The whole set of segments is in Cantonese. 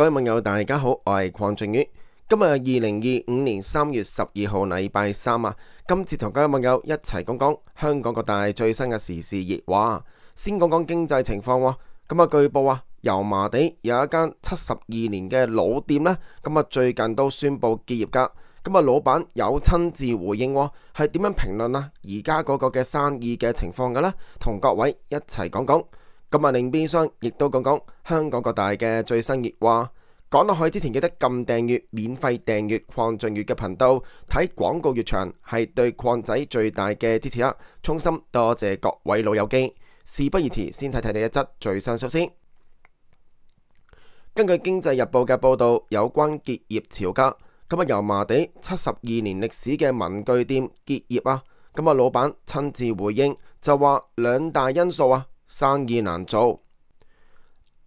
各位網友大家好，我係鄺俊宇。今日係2025年3月12號禮拜三啊。今次同各位網友一齊講講香港各大最新嘅時事熱話。先講講經濟情況喎。據報啊，油麻地有一間72年嘅老店呢，最近都宣布結業噶。老闆有親自回應喎，係點樣評論啊？而家嗰個嘅生意嘅情況嘅呢，同各位一齊講講。另邊廂亦都講講香港各大嘅最新熱話。講落去之前記得撳訂閱，免費訂閱鄺俊宇嘅頻道，睇廣告越長係對鄺仔最大嘅支持啊！衷心多謝各位老友記。事不宜遲，先睇睇呢一則最新消息。根據經濟日報嘅報道，有關結業潮噶。油麻地72年歷史嘅文具店結業啊。老闆親自回應就話兩大因素啊，生意難做。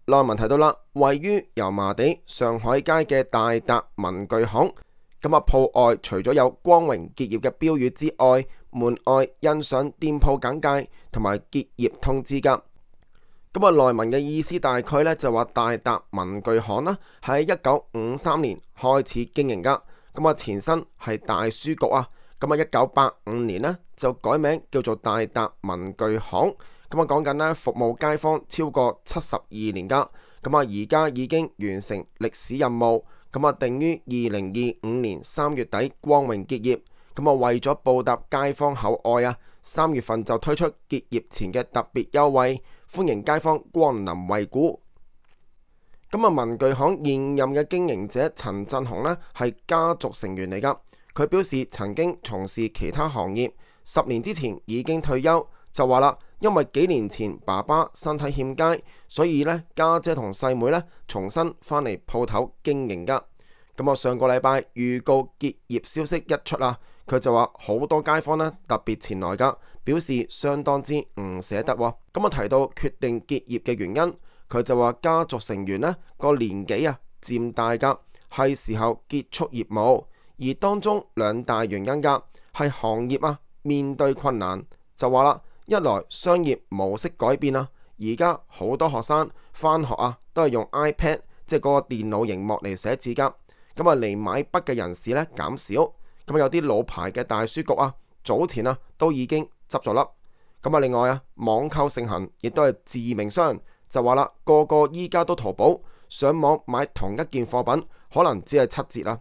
內文提到啦，位於油麻地上海街嘅大達文具行，鋪外除咗有光榮結業嘅標語之外，門外印上店鋪簡介同埋結業通知噶。內文嘅意思大概呢，就話大達文具行啦，喺1953年開始經營噶。前身係大書局啊。1985年呢，就改名叫做大達文具行。講緊呢，服務街坊超過72年噶。而家已經完成歷史任務。定於2025年3月底光榮結業。為咗報答街坊厚愛啊，3月份就推出結業前嘅特別優惠，歡迎街坊光臨惠顧。文具行現任嘅經營者陳振雄呢，係家族成員嚟噶。佢表示曾經從事其他行業，10年之前已經退休，就話啦，因為幾年前爸爸身體欠佳，所以呢家姐同細妹呢重新返嚟鋪頭經營噶。上個禮拜預告結業消息一出啊，佢就話好多街坊呢特別前來噶，表示相當之唔捨得。提到決定結業嘅原因，佢就話家族成員呢個年紀啊漸大噶，係時候結束業務，而當中兩大原因噶係行業啊面對困難，就話啦，一來商業模式改變啊，而家好多學生返學啊都係用 iPad， 即係嗰個電腦熒幕嚟寫字噶。嚟買筆嘅人士呢減少。有啲老牌嘅大書局啊，早前啊都已經執咗笠。另外啊，網購盛行，亦都係自營商就話啦，個個依家都淘寶上網買同一件貨品，可能只係7折啦。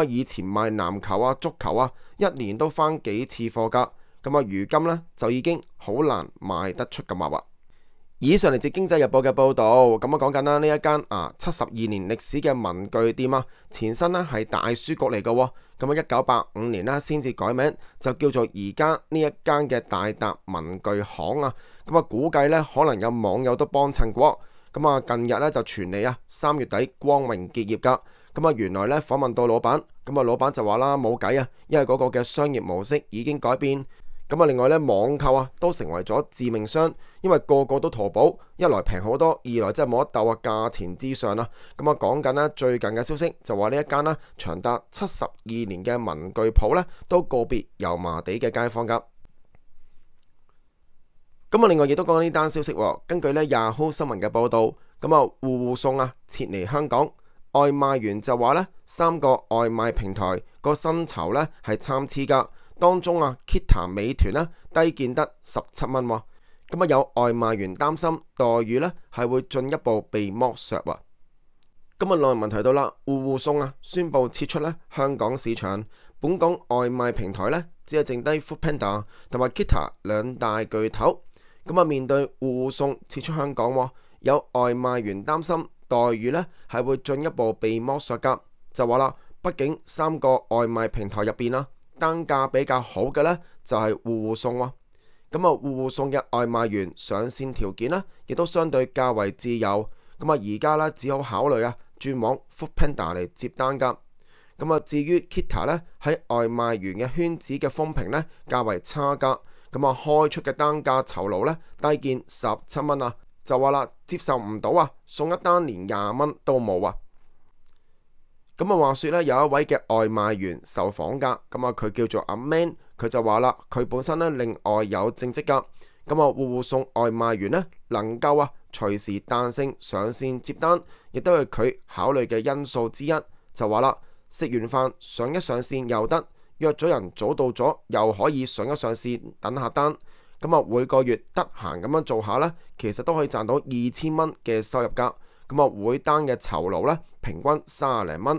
以前賣籃球啊、足球啊，一年都翻幾次貨噶。如今呢，就已經好難賣得出咁話。以上嚟自經濟日報嘅報道，講緊啦，呢一間72年歷史嘅文具店啊，前身呢係大書局嚟嘅。1985年呢先至改名，就叫做而家呢一間嘅大達文具行啊。估計呢可能有網友都幫襯過。近日呢就傳嚟啊3月底光榮結業噶。原來呢訪問到老闆，老闆就話啦，冇計啊，因為嗰個嘅商業模式已經改變。另外呢，網購啊都成為咗致命傷，因為個個都淘寶，一來平好多，二來真係冇得鬥啊，價錢之上啦。講緊呢最近嘅消息就話呢一間啦長達72年嘅文具鋪呢都告別油麻地嘅街坊噶。另外亦都講緊呢單消息，根據呢 Yahoo 新聞嘅報道，戶戶送啊撤離香港，外賣員就話呢3個外賣平台個薪酬呢係參差噶。當中啊 Kita 美團呢低見得17蚊。有外賣員擔心待遇呢係會進一步被剝削。內文提到啦，戶戶送啊宣布撤出呢香港市場，本港外賣平台呢只係剩低 Foodpanda 同埋 Kita 兩大巨頭。面對戶戶送撤出香港，有外賣員擔心待遇呢係會進一步被剝削噶，就話啦，畢竟3個外賣平台入邊啦，單價比較好嘅呢，就係戶戶送。戶戶送嘅外賣員上線條件呢，亦都相對較為自由。而家呢，只好考慮啊轉往 Foodpanda 嚟接單噶。至於 Kita 呢，喺外賣員嘅圈子嘅風評呢，較為差噶。開出嘅單價酬勞呢，低見17蚊啊，就話啦，接受唔到啊，送一單連20蚊都冇啊。話說呢，有一位嘅外賣員受訪噶，佢叫做阿 Man，佢就話啦，佢本身呢另外有正職噶，咁啊，戶戶送外賣員呢能夠隨時彈性上線接單，亦都係佢考慮嘅因素之一。就話啦，食完飯上一上線又得，約咗人早到咗又可以上一上線等下單。咁啊，每個月得閒咁樣做下呢，其實都可以賺到2000蚊嘅收入㗎。咁啊，每單嘅酬勞呢，平均30零蚊。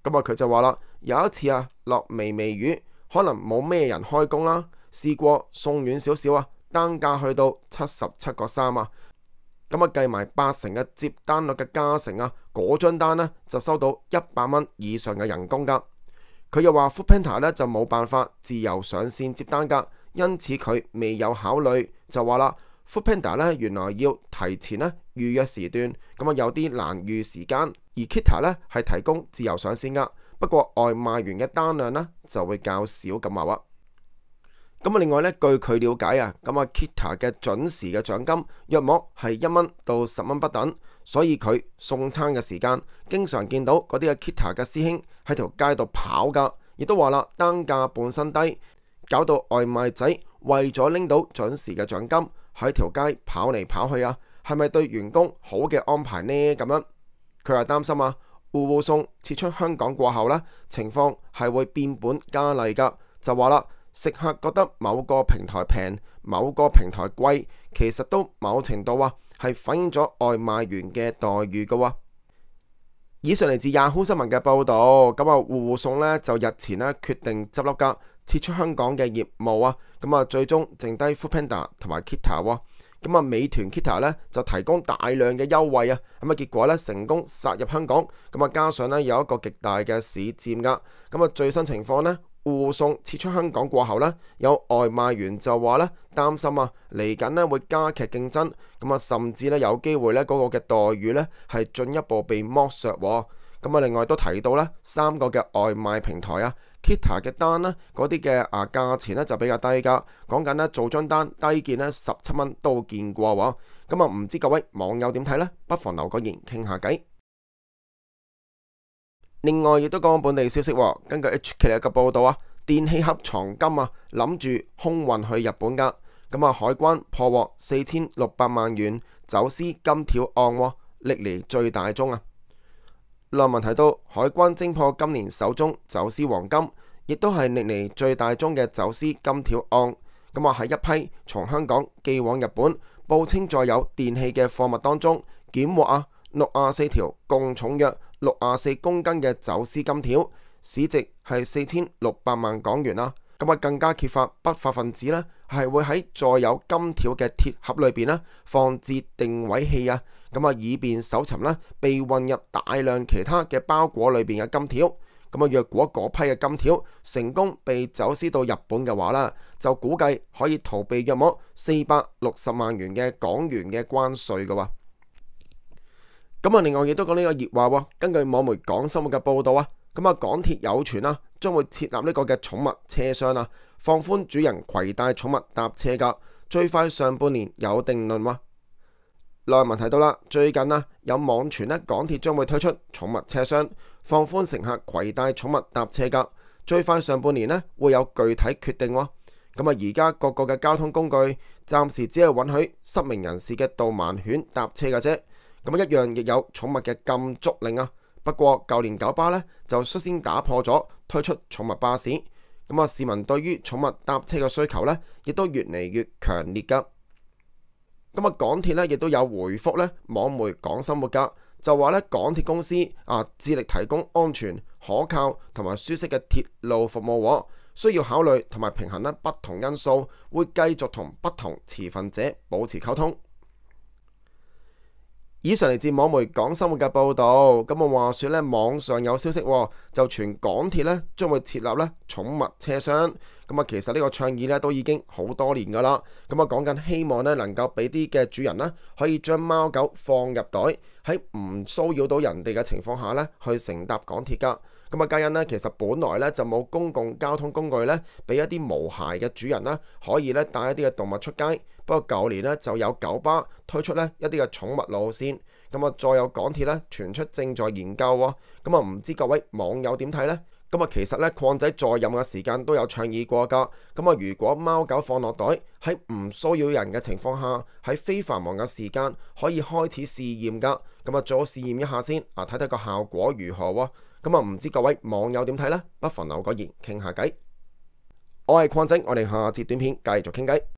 咁啊，佢就話啦，有一次落微微雨，可能冇咩人開工啦，試過送遠少少單價去到77個3咁啊，計埋80%嘅接單率嘅加成嗰張單呢就收到100蚊以上嘅人工㗎。佢又話 Foodpanda 呢就冇辦法自由上線接單㗎，因此佢未有考慮。就話啦，Foodpanda 呢原來要提前預約時段，咁啊有啲難預時間，而 Kita 呢係提供自由上線㗎，不過外賣員嘅單量呢就會較少咁話。咁啊，另外呢，據佢了解咁啊 Kita 嘅準時嘅獎金約莫係1蚊到10蚊不等，所以佢送餐嘅時間經常見到嗰啲嘅 Kita 嘅師兄喺條街度跑㗎，亦都話啦，單價本身低，搞到外賣仔為咗拎到準時嘅獎金喺條街跑嚟跑去係咪對員工好嘅安排呢？咁樣佢係擔心戶戶送撤出香港過後呢，情況係會變本加厲㗎。就話啦，食客覺得某個平台平，某個平台貴，其實都某程度係反映咗外賣員嘅待遇㗎。以上嚟自 Yahoo 新聞嘅報導。咁啊，戶戶送呢就日前決定執笠㗎，撤出香港嘅業務咁啊，最終剩低 Foodpanda 同埋 Kita 咁啊，美團 Kita 呢就提供大量嘅優惠咁啊，結果呢成功殺入香港。咁啊，加上呢有一個極大嘅市佔㗎。咁啊，最新情況呢，戶戶送撤出香港過後呢，有外賣員就話呢擔心嚟緊呢會加劇競爭，咁啊甚至呢有機會呢嗰個嘅待遇呢係進一步被剝削。咁啊，另外都提到呢3個嘅外賣平台Kita 嘅單呢嗰啲嘅價錢呢就比較低㗎，講緊呢做張單低見呢17蚊都見過喎。咁啊，唔知各位網友點睇呢？不妨留個言傾下偈。另外亦都講本地消息，根據 HK 嘅報導電器盒藏金諗住空運去日本㗎。咁啊，海關破獲4600萬元走私金條案歷嚟最大宗內文提到，海關偵破今年首宗走私黃金，亦都係歷嚟最大宗嘅走私金條案。咁啊，喺一批從香港寄往日本，報稱載有電器嘅貨物當中，檢獲64條，共重約64公斤嘅走私金條，市值係4600萬港元啦。咁啊，更加揭發不法分子呢係會喺載有金條嘅鐵盒裏邊放置定位器咁啊，以便搜尋被混入大量其他嘅包裹裏邊嘅金條。咁啊，若果嗰批嘅金條成功被走私到日本嘅話呢，就估計可以逃避約莫460萬元嘅港元嘅關稅㗎。咁啊，另外亦都講呢個熱話根據網媒港生活嘅報導咁啊，港鐵有傳將會設立呢個嘅寵物車廂放寬主人攜帶寵物搭車㗎，最快上半年有定論。內文提到啦，最近有網傳港鐵將會推出寵物車廂，放寬乘客攜帶寵物搭車㗎，最快上半年會有具體決定。咁啊，而家各個嘅交通工具暫時只係允許失明人士嘅導盲犬搭車嘅啫。咁一樣亦有寵物嘅禁足令不過舊年九巴就率先打破咗，推出寵物巴士。咁啊，市民對於寵物搭車嘅需求亦都越嚟越強烈㗎。咁啊，港鐵亦都有回覆網媒港生活㗎，就話港鐵公司致力提供安全、可靠同埋舒適嘅鐵路服務，需要考慮同埋平衡不同因素，會繼續同不同持份者保持溝通。以上嚟自網媒港生活嘅報導。咁啊，話說網上有消息就傳港鐵將會設立寵物車廂。咁啊，其實呢個倡議都已經好多年㗎啦。咁啊，講緊希望能夠俾啲嘅主人可以將貓狗放入袋，喺唔騷擾到人哋嘅情況下去乘搭港鐵㗎。咁啊，皆因其實本來就冇公共交通工具俾一啲無鞋嘅主人可以帶一啲嘅動物出街。不過舊年就有九巴推出一啲嘅寵物路線。咁啊，再有港鐵傳出正在研究。咁啊，唔知各位網友點睇呢？咁啊，其實咧礦仔在任嘅時間都有倡議過㗎。咁啊，如果貓狗放落袋喺唔騷擾人嘅情況下，喺非繁忙嘅時間可以開始試驗㗎。咁啊，最好試驗一下先啊，睇睇個效果如何喎。咁啊，唔知各位網友點睇呢？不妨留個言傾下偈。我係礦仔，我哋下節短片繼續傾偈。